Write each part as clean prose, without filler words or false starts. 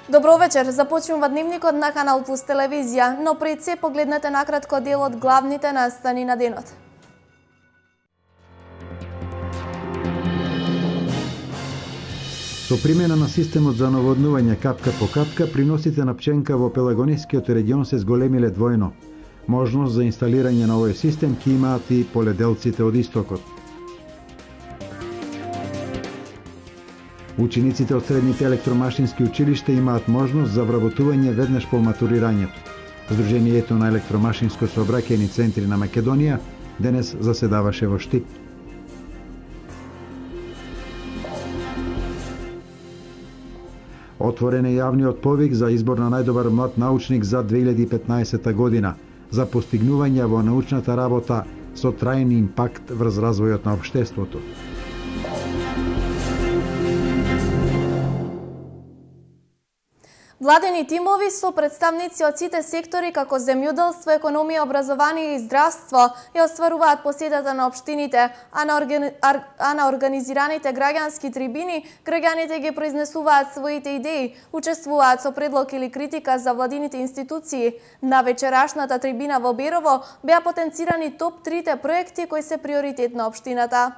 Добро вечер, започнува дневникот на Канал Плюс телевизија, но пред се погледнете накратко дел од главните настани на денот. Со примена на системот за наводнување капка по капка, приносите на пченка во Пелагонискиот регион се зголемиле двојно. Можност за инсталирање на овој систем ќе имаат и поледелците од истокот. Учениците од средните електромашински училишта имаат можност за вработување веднаш по матурирањето. Сдруженијето на електромашинско сообраќајни центри на Македонија денес заседаваше во Штип. Отворен е јавниот повик за избор на најдобар млад научник за 2015 година за постигнување во научната работа со траен импакт врз развојот на општеството. Владени тимови со представници од сите сектори како земјоделство, економија, образование и здравство ја остваруваат посетата на општините, а на организираните граѓански трибини граѓаните ги произнесуваат своите идеи, учествуваат со предлог или критика за владините институции. На вечерашната трибина во Берово беа потенцирани топ 3 проекти кои се приоритет на општината.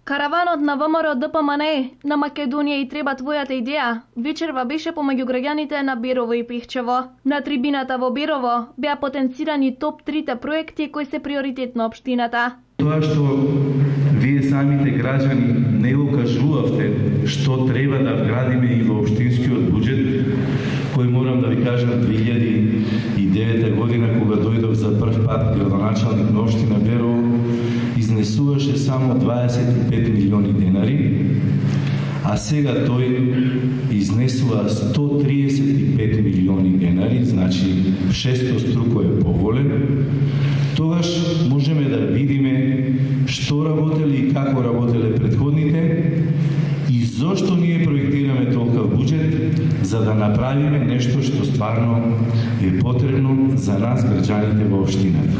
Караванот на ВМРО ДПМН на Македонија и треба твојата идеја вечерва беше помеѓу граѓаните на Берово и Пихчево. На трибината во Берово беа потенцирани топ 3 проекти кои се приоритет на општината. Тоа што вие самите граѓани не го кажувавте што треба да вградиме и во општинскиот буџет, кој морам да ви кажам 2009 година кога дојдов за прв пат градоначалник на општина Берово, изнесуваше само 25 милиони денари, а сега тој изнесува 135 милиони денари, значи 600 струко е поволен. Тогаш можеме да видиме што работеле и како работеле предходните и зошто ние проектираме толков буџет за да направиме нешто што стварно е потребно за нас граѓаните во општината.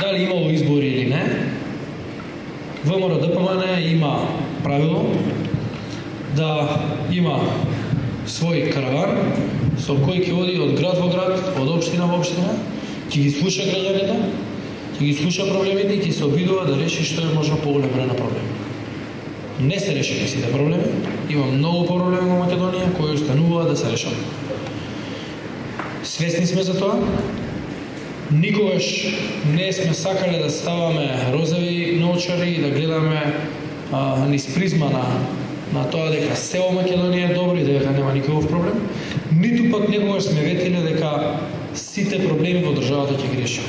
Дали имало избори или не, ВМРО ДПМН има правило да има свој караван со кој ќе оди од град во град, од општина во општина, ќе ги слуша граѓаните, ќе ги слуша проблемите и ќе се обидува да реши што е можно поголем број на проблеми. Не се решени сите проблеми, има многу проблеми во Македонија кои остануваат да се решат. Свесни сме за тоа. Никогаш не сме сакале да ставаме розови научари и да гледаме низ призма на тоа дека се во Македонија е добро и дека нема никаков проблем. Ниту пак некогаш сме ветиле дека сите проблеми во државата ќе ги решиме.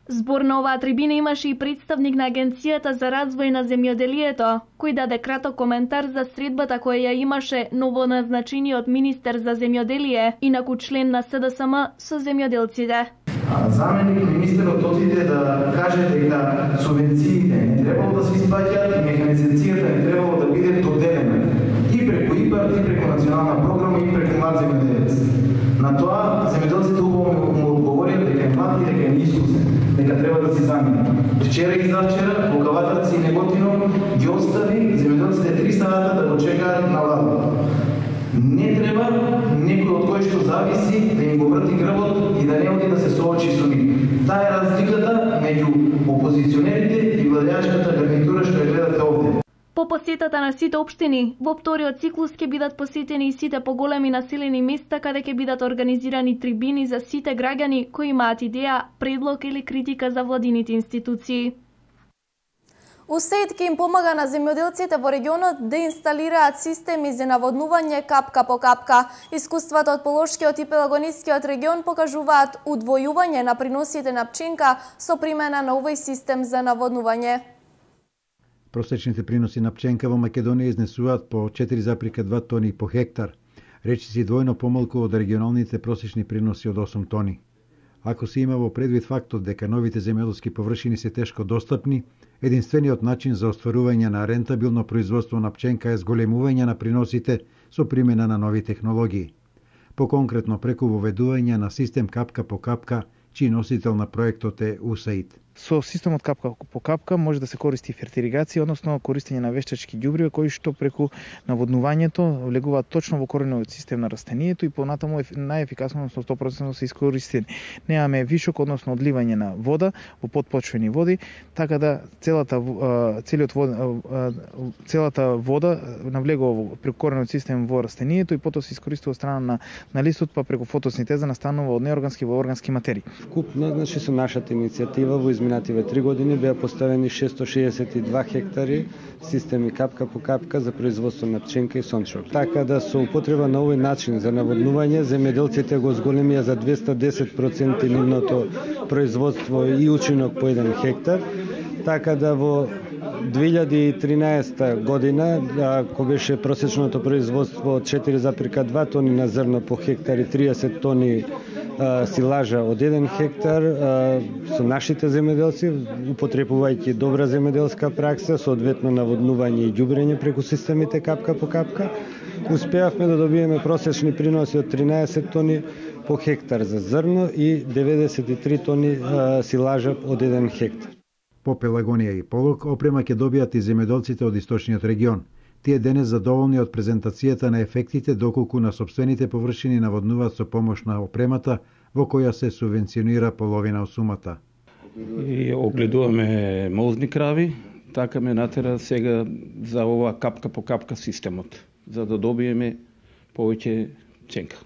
Збор на оваа трибина имаше и представник на Агенцијата за развој на земјоделието, кој даде краток коментар за средбата која ја имаше новоназначениот министер за земјоделие, инаку член на СДСМ со земјоделците. Заменик министерот отиде да каже дека субвенциите не требало да се исплаќаат и механизацијата не требало да биде доделена и преку ИПАРД, и преку национална програма, и преку млад земјоделец. На тоа земјоделците убаво му одговорија дека е млад и дека е неискусен, дека треба да се замени. Вчера и завчера во Каватарци и Неготино ги остави земјоделците 3 сата да го чекаат на ладо. Не треба некој од кој што зависи да им го врати грбот и да не оди да се соочи со нив. Таа е разликата меѓу опозиционерите и владеачката гарнитура што ја гледате овде. По посетата на сите општини, во вториот циклус ќе бидат посетени и сите поголеми населени места каде ќе бидат организирани трибини за сите граѓани кои имаат идеја, предлог или критика за владините институции. УСАИД ќе им помага на земјоделците во регионот да инсталираат системи за наводнување капка по капка. Искуствата од Полошкиот и Пелагонискиот регион покажуваат удвојување на приносите на пченка со примена на овој систем за наводнување. Просечните приноси на пченка во Македонија изнесуваат по 4,2 тони по хектар, речиси двојно помалку од регионалните просечни приноси од 8 тони. Ако се има во предвид фактот дека новите земјоделски површини се тешко достапни, единствениот начин за остварување на рентабилно производство на пченка е зголемување на приносите со примена на нови технологии. Поконкретно преку воведување на систем капка по капка, чиј носител на проектот е УСАИД. Со системот капка по капка може да се користи фертиригација, односно користење на вештачки ѓубриви кои што преку наводнувањето влегуваат точно во коренот систем на растението и понатаму најефикасно, односно 100% се искористени. Немаме вишок, односно одливање на вода во подпочвени води, така да целата вода навлегува преку коренот систем во растението и потоа се искористува страна на листот, па преку фотосинтеза настанува од неоргански во органски материи. Вкупно, значи со нашата иницијатива во изминативе 3 години беа поставени 662 хектари системи капка по капка за производство на пченка и сончок. Така да со употреба на овој начин за наводнување, земјоделците го зголемија за 210% нивното производство и учинок по 1 хектар. Така да во 2013 година, кога беше просечното производство од 4,2 тони на зрно по хектар и 30 тони силажа од 1 хектар, со нашите земјоделци, употребувајќи добра земјоделска пракса, соодветно наводнување и ѓубрење преку системите капка по капка, успеавме да добиеме просечни приноси од 13 тони по хектар за зрно и 93 тони силажа од 1 хектар. По Пелагонија и Полог опрема ќе добијат и земјоделците од источниот регион. Тие денес задоволни од презентацијата на ефектите доколку на сопствените површини наводнуваат со помош на опремата во која се субвенционира половина од сумата. И огледуваме молзни крави, така ме натера сега за ова капка по капка системот, за да добиеме повеќе пченка.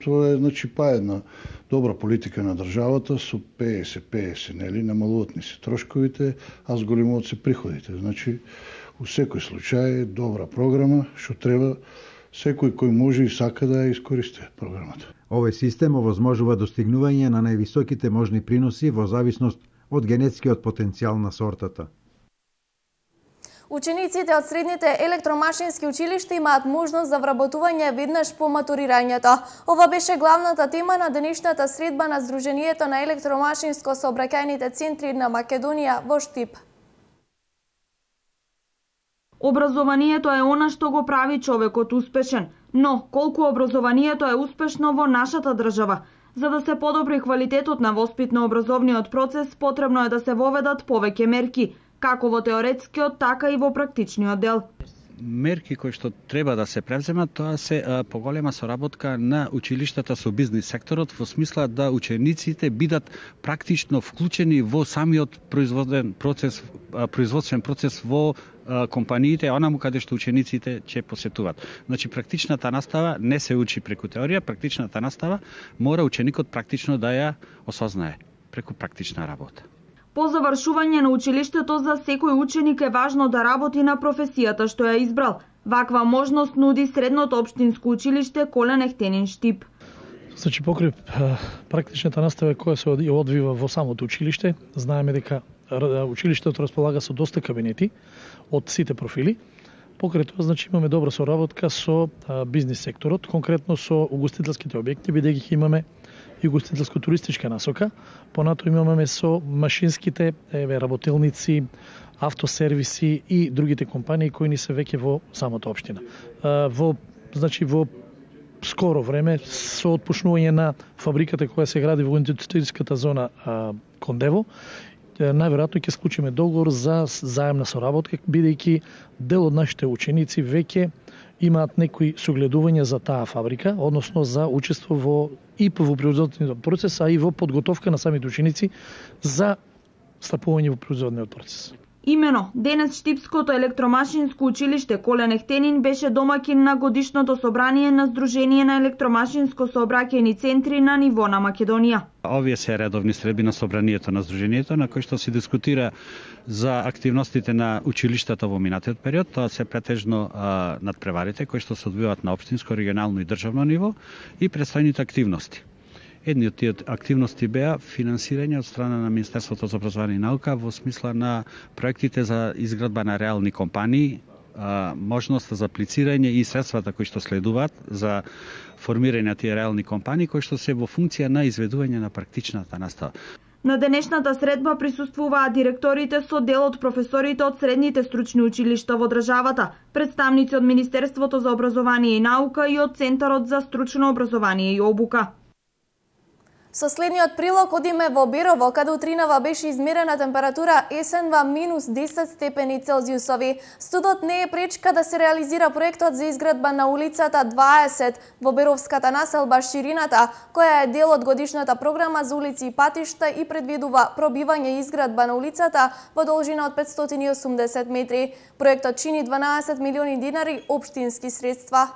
Тоа е, значи, една добра политика на државата, со 50-50, нели, намалуваат ни се трошковите, а зголемуваат се приходите. Значи, у секој случај добра програма, што треба секој кој може и сака да ја искористи програмата. Овој систем овозможува достигнување на највисоките можни приноси во зависност од генетскиот потенцијал на сортата. Учениците од средните електромашински училишта имаат можност за вработување веднаш по матурирањето. Ова беше главната тема на денешната средба на Сдруженијето на електромашинско сообраќајните центри на Македонија во Штип. Образованието е она што го прави човекот успешен, но колку образованието е успешно во нашата држава? За да се подобри квалитетот на воспитно-образовниот процес, потребно е да се воведат повеќе мерки, како во теоретскиот, така и во практичниот дел. Мерки кои што треба да се превземат, тоа се поголема соработка на училиштата со бизнис секторот, во смисла да учениците бидат практично вклучени во самиот производствен процес во компаниите, онаму каде што учениците ќе посетуваат. Значи, практичната настава не се учи преку теорија, практичната настава мора ученикот практично да ја осознае преку практична работа. По завршување на училиштето за секој ученик е важно да работи на професијата што ја избрал. Ваква можност нуди средното општинско училиште Колен Ехтенин Штип. Значи, покрај практичната настава која се одвива во самото училиште, знаеме дека училиштето располага со доста кабинети од сите профили. Покрај тоа, значи, имаме добра соработка со бизнис секторот, конкретно со угостителските објекти, бидејќи имаме и угостителско-туристичка насока. Понато имаме со машинските работилници, автосервиси и другите компании кои ни се веќе во самата општина. Во скоро време, со отпушнување на фабриката која се гради во индустријската зона Кондево, најверојатно ќе склучиме договор за заемна соработка, бидејќи дел од нашите ученици веќе имаат некои согледувања за таа фабрика, односно за учество во производствениот процес, а и во подготовка на самите ученици за стапување во производниот процес. Имено, денес Штипското електромашинско училиште Колен Ехтенин беше домакин на годишното собрание на Сдружение на електромашинско сообраќајни центри на ниво на Македонија. Овие се редовни средби на собранието на Сдруженијето, на кои што се дискутира за активностите на училиштата во минатиот период. Тоа се претежно надпреварите кои што се одвиваат на општинско, регионално и државно ниво и предстојните активности. Едни од тие активности беа финансирање од страна на Министерството за образование и наука во смисла на проектите за изградба на реални компании, можноста за аплицирање и средствата кои што следуваат за формирање на тие реални компании кои што се во функција на изведување на практичната настава. На денешната средба присуствуваат директорите со дел од професорите од средните стручни училишта во државата, представници од Министерството за образование и наука и од Центарот за стручно образование и обука. Со следниот прилог одиме во Берово, каде утринава беше измерена температура есенва минус 10 степени Целзиусови. Студот не е пречка да се реализира проектот за изградба на улицата 20 во Беровската населба Ширината, која е дел од годишната програма за улици и патишта и предвидува пробивање и изградба на улицата во должина од 580 метри. Проектот чини 12 милиони динари општински средства.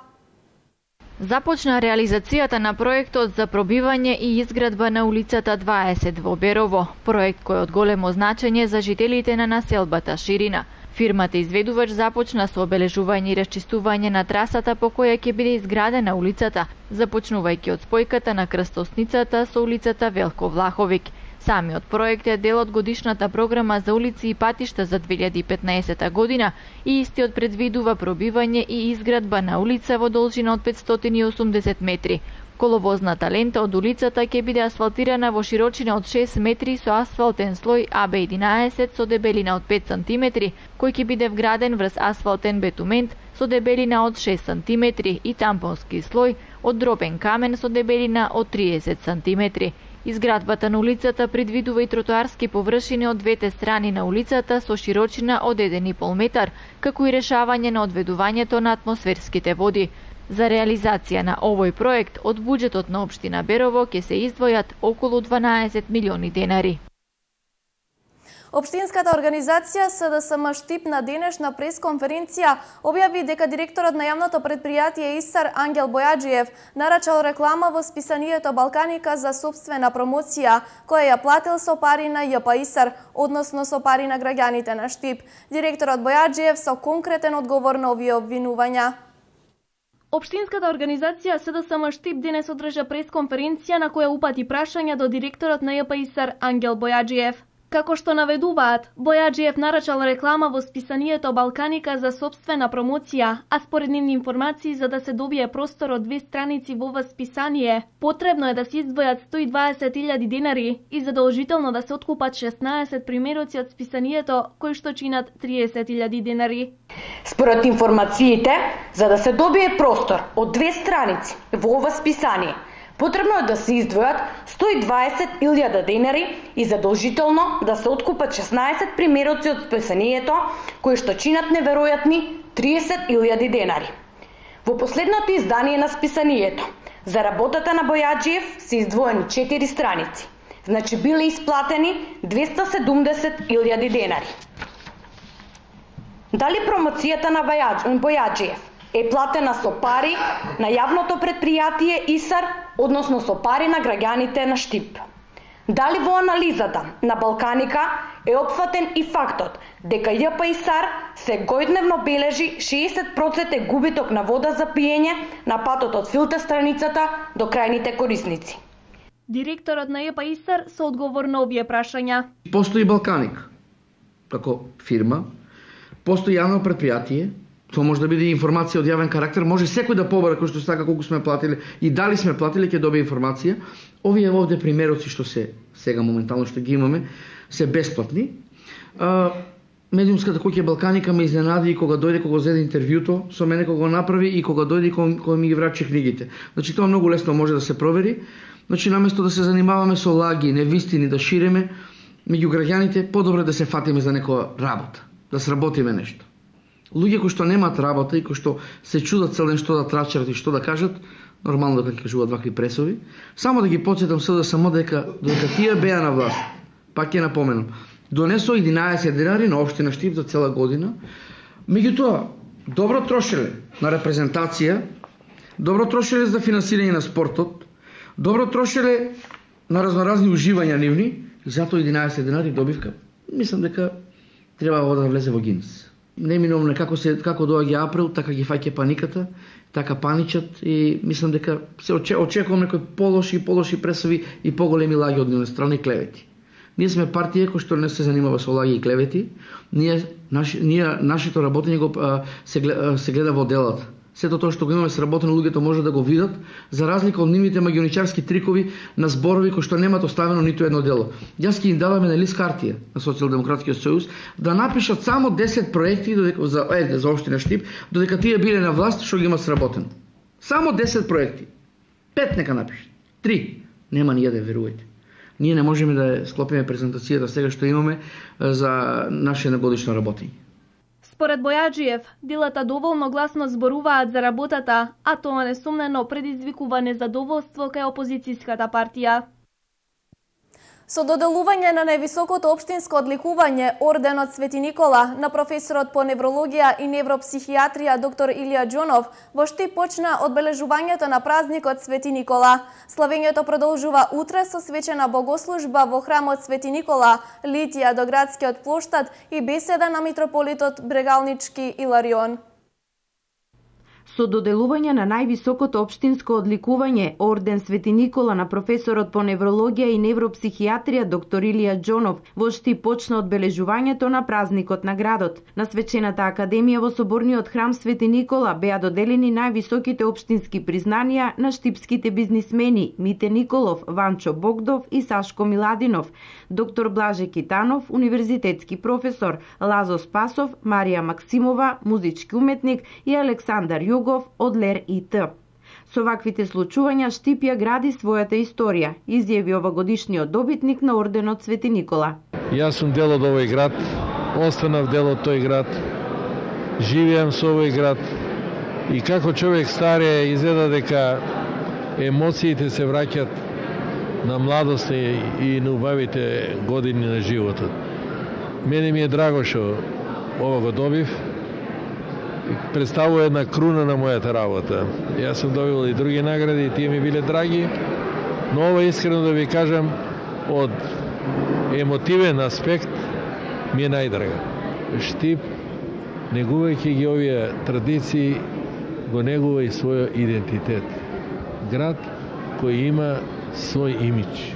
Започна реализацијата на проектот за пробивање и изградба на улицата 20 во Берово, проект кој е од големо значење за жителите на населбата Ширина. Фирмата изведувач започна со обележување и расчистување на трасата по која ќе биде изградена улицата, започнувајќи од спојката на крстосницата со улицата Велко Влаховик. Самиот проект е дел од годишната програма за улици и патишта за 2015 година и истиот предвидува пробивање и изградба на улица во должина од 580 метри. Коловозната лента од улицата ќе биде асфалтирана во широчина од 6 метри со асфалтен слој АБ11 со дебелина од 5 см, кој ќе биде вграден врз асфалтен бетумент со дебелина од 6 см и тампонски слој од дробен камен со дебелина од 30 см. Изградбата на улицата предвидува и тротоарски површини од двете страни на улицата со широчина од 1,5 метар, како и решавање на одведувањето на атмосферските води. За реализација на овој проект од буџетот на општина Берово ќе се издвојат околу 12 милиони денари. Општинската организација СДСМ Штип на денешна пресконференција објави дека директорот на јавното предпријатие ИСАР Ангел Бојаджиев нарачал реклама во списанието Балканика за сопствена промоција, која ја платил со пари на ЈП ИСАР, односно со пари на граѓаните на Штип. Директорот Бојаджиев со конкретен одговор на овие обвинувања. Општинската организација СДСМ Штип денес одржа пресконференција на која упати прашања до директорот на ЈП ИСАР Ангел Бојаджиев. Како што наведуваат, Бојаджиев нарачал реклама во списанието Балканика за сопствена промоција, а според нивни информации за да се добие простор од 2 страници во ова списание, потребно е да се издвојат 120.000 денари и задолжително да се откупат 16 примероци од списанието кои што чинат 30.000 денари. Според информациите, за да се добие простор од 2 страници во ова списание, потребно е да се издвојат 120.000 денари и задолжително да се откупат 16 примероци од списанието, кои што чинат неверојатни 30.000 денари. Во последното издание на списанието, за работата на Бојаджиев се издвоени 4 страници, значи биле исплатени 270.000 денари. Дали промоцијата на Бојаджиев е платена со пари на јавното предпријатие ИСАР, односно со пари на граѓаните на Штип? Дали во анализата на Балканика е опфатен и фактот дека ЈП ИСАР секојдневно бележи 60% губиток на вода за пиење на патот од филтер страницата до крајните корисници? Директорот на ЈП ИСАР со одговор на овие прашања. Постои Балканик како фирма, постои јавно предпријатие. Тоа може да биде информација од јавен карактер, може секој да побара кој што сака колку сме платили и дали сме платили, ќе добие информација. Овие овде примероци што се сега моментално што ги имаме се бесплатни. Медиумската куќа Балканика ме изненади кога дојде, кога зеде интервјуто со мене, кога го направи и кога дојде кога ми ги врачи книгите. Значи тоа многу лесно може да се провери. Значи наместо да се занимаваме со лаги, невистини да ширеме меѓу граѓаните, подобро да се фатиме за некоја работа, да сработиме нешто. Луѓе кои што немаат работа и кои што се чудат цел ден што да трачат и што да кажат, нормално дека кажуваат вакви пресови. Само да ги потсетам СДСМ дека тие беа на власт, пак ќе напоменам, донесо 11 денари на општина Штип за цела година. Меѓутоа, добро трошеле на репрезентација, добро трошеле за финансирање на спортот, добро трошеле на разноразни уживања нивни и затоа 11 денари добивка. Мислам дека треба да влезе во Гинес. Неминовно како доаѓа април, така ги фаќа паниката, така паничат и мислам дека се очекувам некои полоши пресови и поголеми лаги од нивна страна и клевети. Ние сме партија која што не се занимава со лаги и клевети. Нашето работење се гледа во делата. Сето тоа што го имаме сработено, луѓето може да го видат, за разлика од нивните магионичарски трикови на зборови кои што немаат оставено ниту едно дело. Јас ќе им даваме на лист хартија на Социјалдемократскиот сојуз да напишат само 10 проекти за општина Штип, додека тие биле на власт што ги има сработено. Само 10 проекти. 5 нека напишат. 3. Нема ни еден, верувајте. Ние не можеме да склопиме презентацијата сега што имаме за наше годишно работење. Според Бојаджиев, делата доволно гласно зборуваат за работата, а тоа несумнено предизвикува незадоволство кај опозицијската партија. Со доделување на највисокото општинско одликување орденот Свети Никола на професорот по неврологија и невропсихијатрија доктор Илија Џонов, во Штип почна одбележувањето на празникот Свети Никола. Славењето продолжува утре со свечена богослужба во храмот Свети Никола, литија до градскиот плоштад и беседа на митрополитот Брегалнички Иларион. Со доделување на највисокото општинско одликување орден Свети Никола на професорот по неврологија и невропсихијатрија доктор Илија Џонов во Штип почна одбележувањето на празникот на градот. На свечената академија во соборниот храм Свети Никола беа доделени највисоките општински признанија на штипските бизнисмени Мите Николов, Ванчо Богдов и Сашко Миладинов, доктор Блаже Китанов, универзитетски професор, Лазо Спасов, Марија Максимова, музички уметник и Александар Југов од Лер ИТ. Со ваквите случувања Штип ја гради својата историја, изјави овогодишниот добитник на орденот Свети Никола. Јас сум дел од овој град, останав дел од тој град, живеам со овој град и како човек старее изгледа дека емоциите се враќат на младост и на убавите години на животот. Мене ми е драго што ова го добив, представува една круна на мојата работа. Јас сум добил и други награди, и тие ми биле драги, но ова искрено да ви кажам, од емотивен аспект ми е најдрага. Штип, негувајќи ги овие традиции, го негува и својот идентитет. Град кој има свој имидж.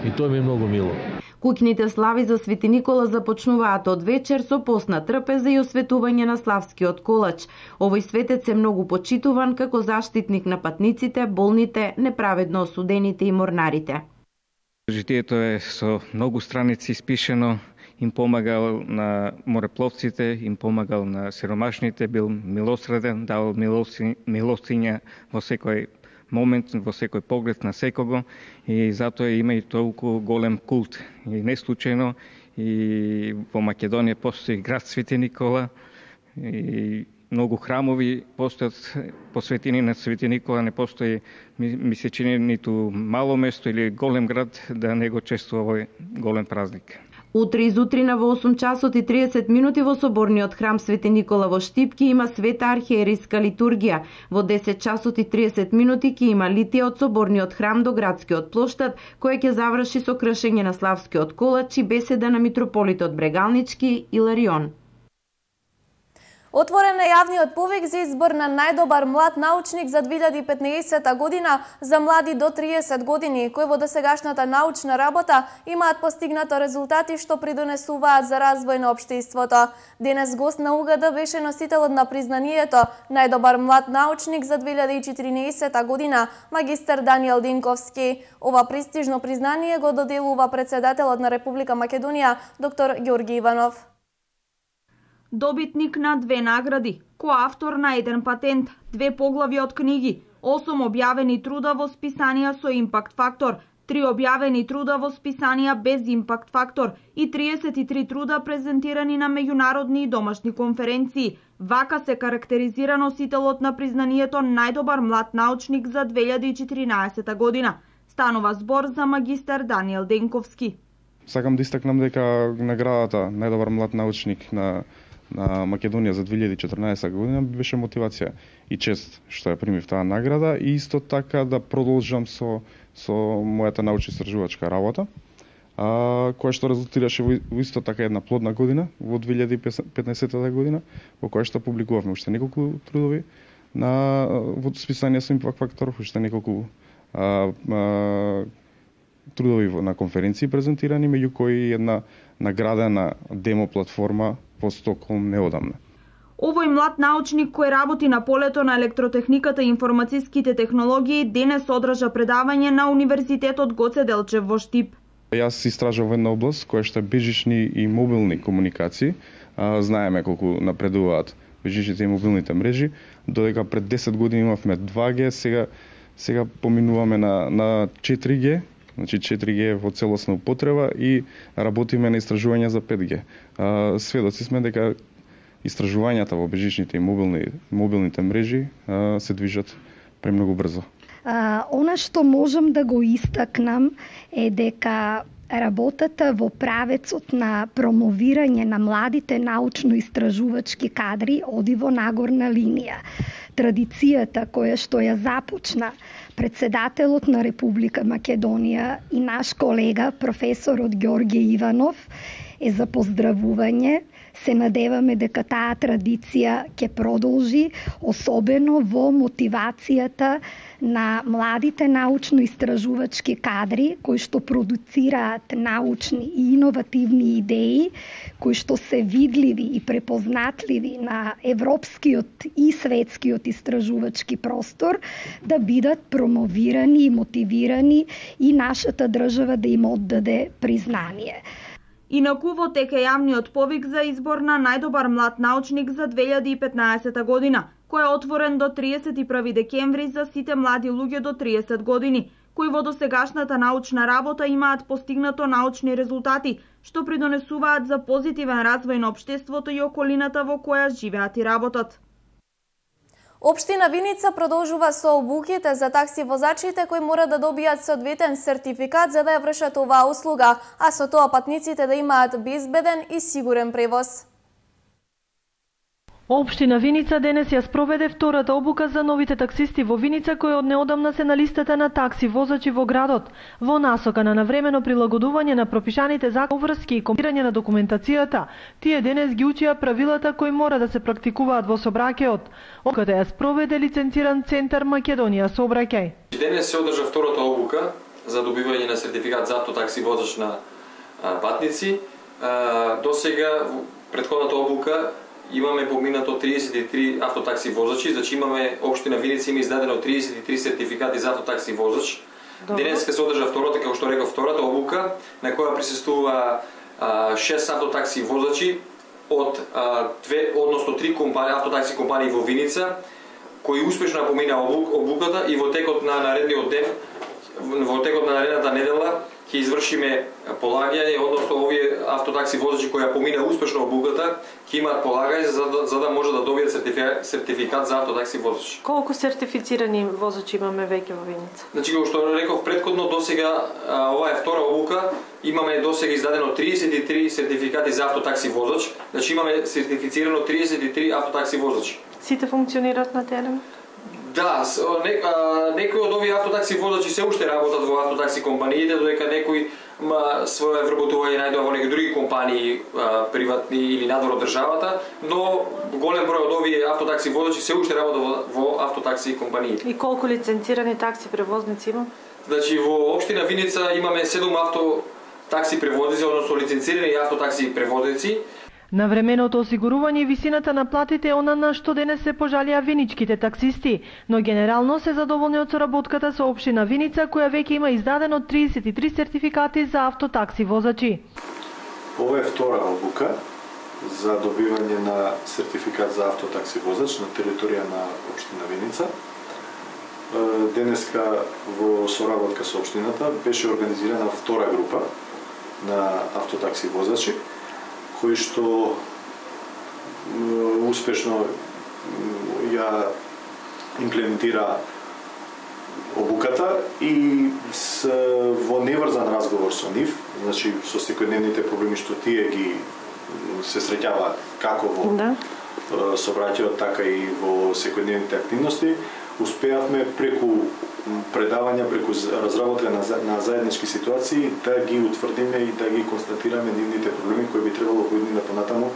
И тоа ми е многу мило. Куќните слави за Свети Никола започнуваат од вечер со постна трпеза и осветување на славскиот колач. Овој светец е многу почитуван како заштитник на патниците, болните, неправедно осудените и морнарите. Житието е со многу страници испишено, им помагал на морепловците, им помагал на сиромашните, бил милосреден, дал милостиња во секој момент, во секој поглед на секого и затоа има и толку голем култ. И не случајно и во Македонија постои град Свети Никола и многу храмови постојат посветени на Свети Никола, не постои, ми се чини, ниту мало место или голем град да не го чествува овој голем празник. Утре изутрина во 8 часот и 30 минути во соборниот храм Свети Никола во Штип ќе има света архиерейска литургија. Во 10 часот и 30 минути ќе има литија од соборниот храм до градскиот плоштад, која ќе заврши со кршење на славскиот колач и беседа на митрополитот Брегалнички Иларион. Отворен е јавниот повик за избор на најдобар млад научник за 2015 година за млади до 30 години, кои во досегашната научна работа имаат постигнато резултати што придонесуваат за развој на општеството. Денес гост на УГД беше носителот на признанието најдобар млад научник за 2014 година, магистар Даниел Денковски. Ова престижно признание го доделува председателот на Република Македонија, доктор Ѓорги Иванов. Добитник на 2 награди, коавтор на 1 патент, 2 поглави од книги, 8 објавени труда во списанија со импакт фактор, 3 објавени труда во списанија без импакт фактор и 33 труда презентирани на меѓународни и домашни конференции. Вака се карактеризира носителот на признанието најдобар млад научник за 2014 година. Станува збор за магистар Даниел Денковски. Сакам да истакнам дека наградата најдобар млад научник на Македонија за 2014 година беше мотивација и чест што ја примив таа награда и исто така да продолжам со мојата научно-истражувачка работа, која што резултираше во исто така една плодна година во 2015 година, во која што публикувавме уште неколку трудови во списание со импакт фактор, уште неколку трудови на конференции презентирани, меѓу кои една наградена демо платформа по Стокхолм неодамна. Овој млад научник кој работи на полето на електротехниката и информатиските технологии денес одржа предавање на Универзитетот Гоце Делчев во Штип. Јас истражав една област која што е бежични и мобилни комуникации. Знаеме колку напредуваат бежичните и мобилните мрежи, додека пред 10 години имавме 2G, сега Сега поминуваме на 4G, значи 4G во целосна употреба и работиме на истражувања за 5G. Сведоци сме дека истражувањата во бежичните и мобилните мрежи се движат премногу брзо. Она што можам да го истакнам е дека работата во правецот на промовирање на младите научно-истражувачки кадри оди во нагорна линија. Традицијата која што ја започна председателот на Република Македонија и наш колега професорот Ѓорѓе Иванов е за поздравување. Се надеваме дека таа традиција ќе продолжи, особено во мотивацијата на младите научно-истражувачки кадри кои што продуцираат научни и иновативни идеи, кои што се видливи и препознатливи на европскиот и светскиот истражувачки простор, да бидат промовирани и мотивирани и нашата држава да им оддаде признание. Инаку во тек е јавниот повик за избор на најдобар млад научник за 2015 година, кој е отворен до 31 декември за сите млади луѓе до 30 години, кои во досегашната научна работа имаат постигнато научни резултати, што придонесуваат за позитивен развој на општеството и околината во која живеат и работат. Општина Виница продолжува со обуките за такси возачите кои мора да добијат соодветен сертификат за да ја вршат оваа услуга, а со тоа патниците да имаат безбеден и сигурен превоз. Општина Виница денес ја спроведе втората обука за новите таксисти во Виница кои од неодамна се на листата на такси возачи во градот, во насока на навремено прилагодување на пропишаните врски и компилирање на документацијата. Тие денес ги учија правилата кои мора да се практикуваат во сообраќајот. Обуката ја спроведе лиценциран центар Македонија Сообраќај. Денес се одржа втората обука за добивање на сертификат за автотакси возач на патници. Досега претходната обука имаме поминато 33 автотакси возачи, значи имаме општина Виница има издадено 33 сертификати за автотакси возач. Денес се одржа втората, како што реков, втората обука на која присуствува 6 автотакси возачи од 3 автотакси компании во Виница кои успешно помина обуката и во текот на наредниот ден, во текот на наредната недела ќе извршиме полагање, односно овие автотакси возачи кои ја помина успешно обуката ќе имаат полагање за да може да добијат сертификат за автотакси возачи. Колку сертифицирани возачи имаме веќе во Виница? Значи, како што реков претходно, досега ова е втора обука, имаме досега издадено 33 сертификати за автотакси возач, значи имаме сертифицирано 33 автотакси возачи. Сите функционираат на терен? Да, некои од овие автотакси возачи се уште работат во автотакси компаниите, додека некои своје вработување најдува во некои други компании, приватни или надвор од државата, но голем број од овие автотакси возачи се уште работат во автотакси компаниите. И колку лиценцирани такси превозници има? Значи во општина Виница имаме 7 автотакси превозници, односно лиценцирани автотакси превозници. Навременото осигурување и висината на платите е она на што денес се пожалија виничките таксисти, но генерално се задоволни од соработката со општина Виница која веќе има издадено 33 сертификати за автотакси возачи. Ова е втора обука за добивање на сертификат за автотакси возач на територија на општина Виница. Денеска во соработка со општината беше организирана втора група на автотакси возачи кои што успешно ја имплементира обуката и во неврзан разговор со нив, значи со секојдневните проблеми што тие ги се среќаваат како во сообраќајот, така и во секојдневните активности, успеавме преку предавања, преку разработка на заеднички ситуации да ги утврдиме и да ги констатираме нивните проблеми кои би требало година понатаму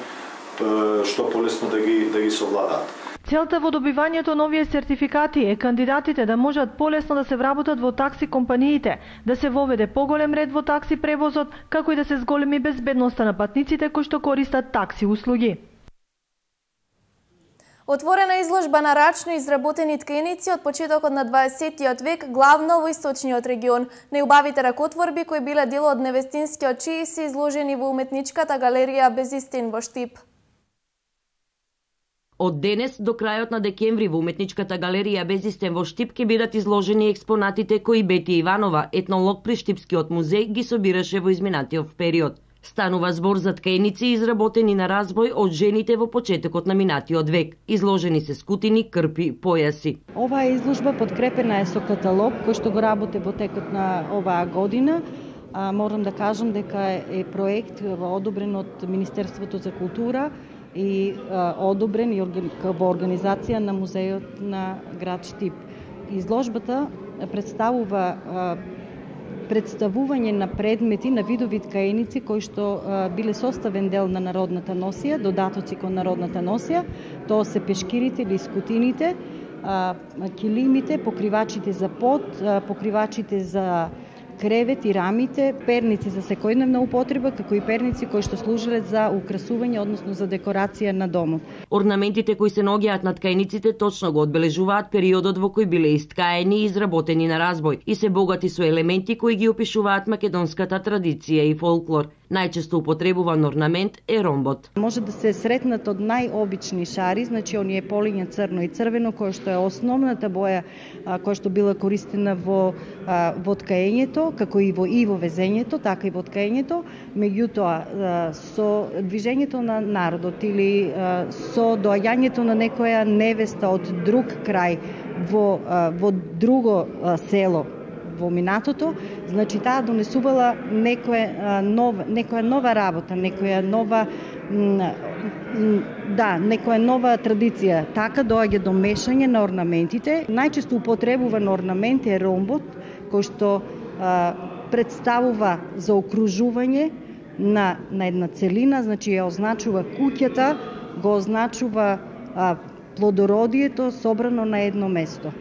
што полесно да ги совладаат. Целта во добивањето на овие сертификати е кандидатите да можат полесно да се вработат во такси компаниите, да се воведе поголем ред во такси превозот, како и да се зголеми безбедноста на патниците кои што користат такси услуги. Отворена изложба на рачно изработени тканици од почетокот на 20-тиот век, главно во источниот регион. Најубавите ракотворби кои биле дел од невестинскиот чий се изложени во уметничката галерија Безистин во Штип. Од денес до крајот на декември во Уметничката галерија Безистен во Штип ќе бидат изложени експонатите кои Бети Иванова, етнолог при Штипскиот музеј, ги собираше во изминатиот период. Станува збор за ткаеници изработени на разбој од жените во почетокот на минатиот век. Изложени се скутини, крпи, појаси. Оваа изложба подкрепена е со каталог кој што го работи во текот на оваа година. Морам да кажам дека е проект одобрен од Министерството за култура и одобрен и во организација на музејот на град Штип. Изложбата представува представување на предмети на видови ткаеници кои што биле составен дел на народната носија, додатоци кон народната носија. Тоа се пешкирите или скутините, килимите, покривачите за под, покривачите за кревет и рамите, перници за секојдневна употреба, како и перници кои што служеле за украсување, односно за декорација на домот. Орнаментите кои се наоѓаат на ткаениците точно го одбележуваат периодот во кој биле искаени и изработени на разбој и се богати со елементи кои ги опишуваат македонската традиција и фолклор. Најчесто употребуван орнамент е ромбот. Може да се сретнат од најобични шари, значи оние полиња црно и црвено, која што е основната боја која што била користена во ткаењето, како и во везењето, така и во ткаењето. Меѓутоа, со движењето на народот или со доаѓањето на некоја невеста од друг крај во друго село во минатото, значи таа донесувала некоја нова работа, некоја нова традиција. Така доаѓа до мешање на орнаментите. Најчесто употребуван орнамент е ромбот, кој што представува заокружување на една целина, значи ја означува куќата, го означува плодородието собрано на едно место.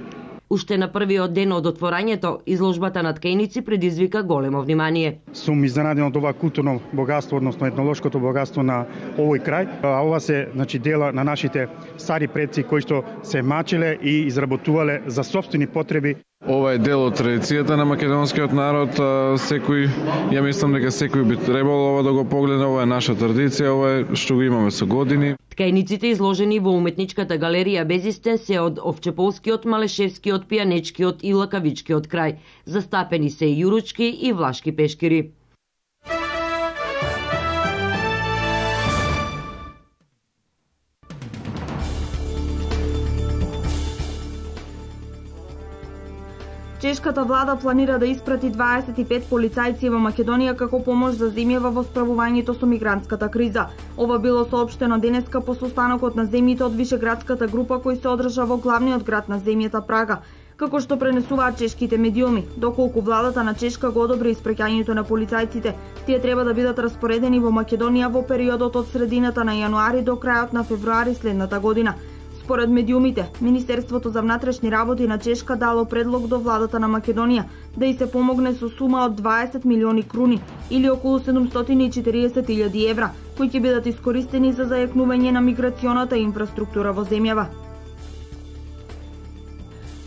Уште на првиот ден од отворањето, изложбата на ткаеници предизвика големо внимание. Сум изненаден од ова културно богатство, односно етнолошкото богатство на овој крај. Ова се дела на нашите стари предци кои што се мачеле и изработувале за сопствени потреби. Ова е дел од традицијата на македонскиот народ. Ја мислам дека секој би требало ова да го погледне. Ова е наша традиција, ова е што го имаме со години. Ткаениците изложени во Уметничката галерија Безистен се од Овчеполскиот, Малешевскиот, Пијанечкиот и Лакавичкиот крај. Застапени се и јуручки и влашки пешкири. Чешката влада планира да испрати 25 полицајци во Македонија како помош за земјава во справувањето со мигрантската криза. Ова било соопштено денеска по состанокот на земјите од Вишеградската група кој се одржа во главниот град на земјата Прага. Како што пренесуваат чешките медиуми, доколку владата на Чешка го одобри испраќањето на полицајците, тие треба да бидат распоредени во Македонија во периодот од средината на јануари до крајот на февруари следната година. Според медиумите, Министерството за внатрешни работи на Чешка дало предлог до владата на Македонија да и се помогне со сума од 20 милиони круни или околу 740.000 евра, кои ќе бидат искористени за зајакнување на миграционата инфраструктура во земјава.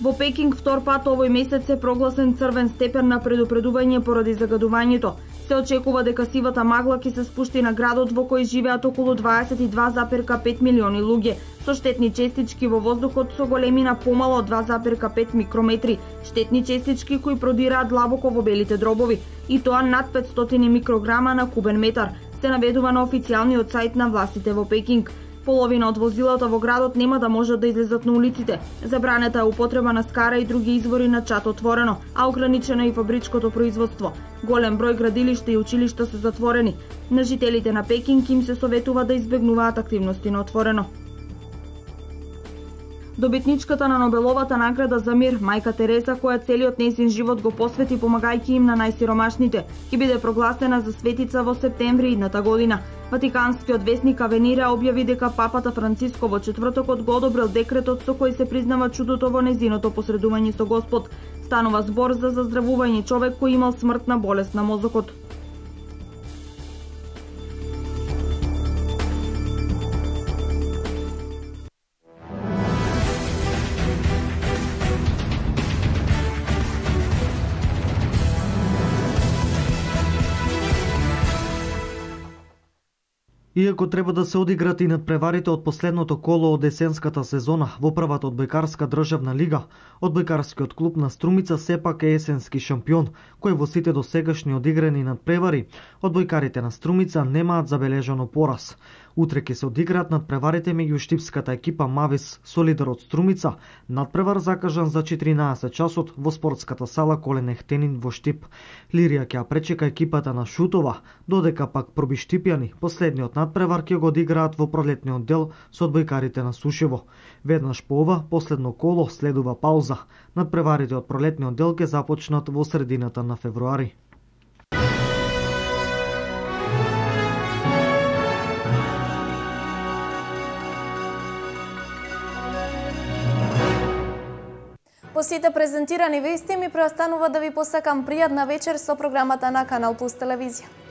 Во Пекинг втор пат овој месец е прогласен црвен степен на предупредување поради загадувањето. Се очекува дека сивата магла ќе се спушти на градот во кој живеат околу 22,5 милиони луѓе, со штетни честички во воздухот со големина помало од 2,5 микрометри, штетни честички кои продираат длабоко во белите дробови, и тоа над 500 микрограма на кубен метар, се наведува на официјалниот сајт на властите во Пекинг. Половина од возилата во градот нема да можат да излезат на улиците. Забранета е употреба на скара и други извори на чад отворено, а ограничено и фабричкото производство. Голем број градилишта и училишта се затворени. На жителите на Пекинг им се советува да избегнуваат активности на отворено. Добитничката на Нобеловата награда за мир, мајка Тереза, која целиот нејзин живот го посвети помагајќи им на најсиромашните, ќе биде прогласена за светица во септември идната година. Ватиканскиот весник Авенира објави дека папата Франциско во четвртокот го одобрил декретот со кој се признава чудото во незиното посредување со Господ. Станува збор за заздравување човек кој имал смртна болест на мозокот. Иако треба да се одиграт и надпреварите од последното коло од есенската сезона во првата одбојкарска државна лига, одбојкарскиот клуб на Струмица сепак е есенски шампион, кој во сите досегашни одиграни надпревари, одбојкарите на Струмица немаат забележано пораз. Утре ќе се одиграат надпреварите меѓу штипската екипа Мавис Солидар од Струмица, надпревар закажан за 14 часот во спортската сала Колен Ехтенин во Штип. Лирија ќе ја пречека екипата на Шутова, додека пак пробиштипјани последниот надпревар ќе го одиграат во пролетниот дел со одбојкарите на Сушево. Веднаш по ова последно коло следува пауза. Надпреварите од пролетниот дел ќе започнат во средината на февруари. По сите презентирани вести ми преостанува да ви посакам пријатна вечер со програмата на Канал Плюс телевизија.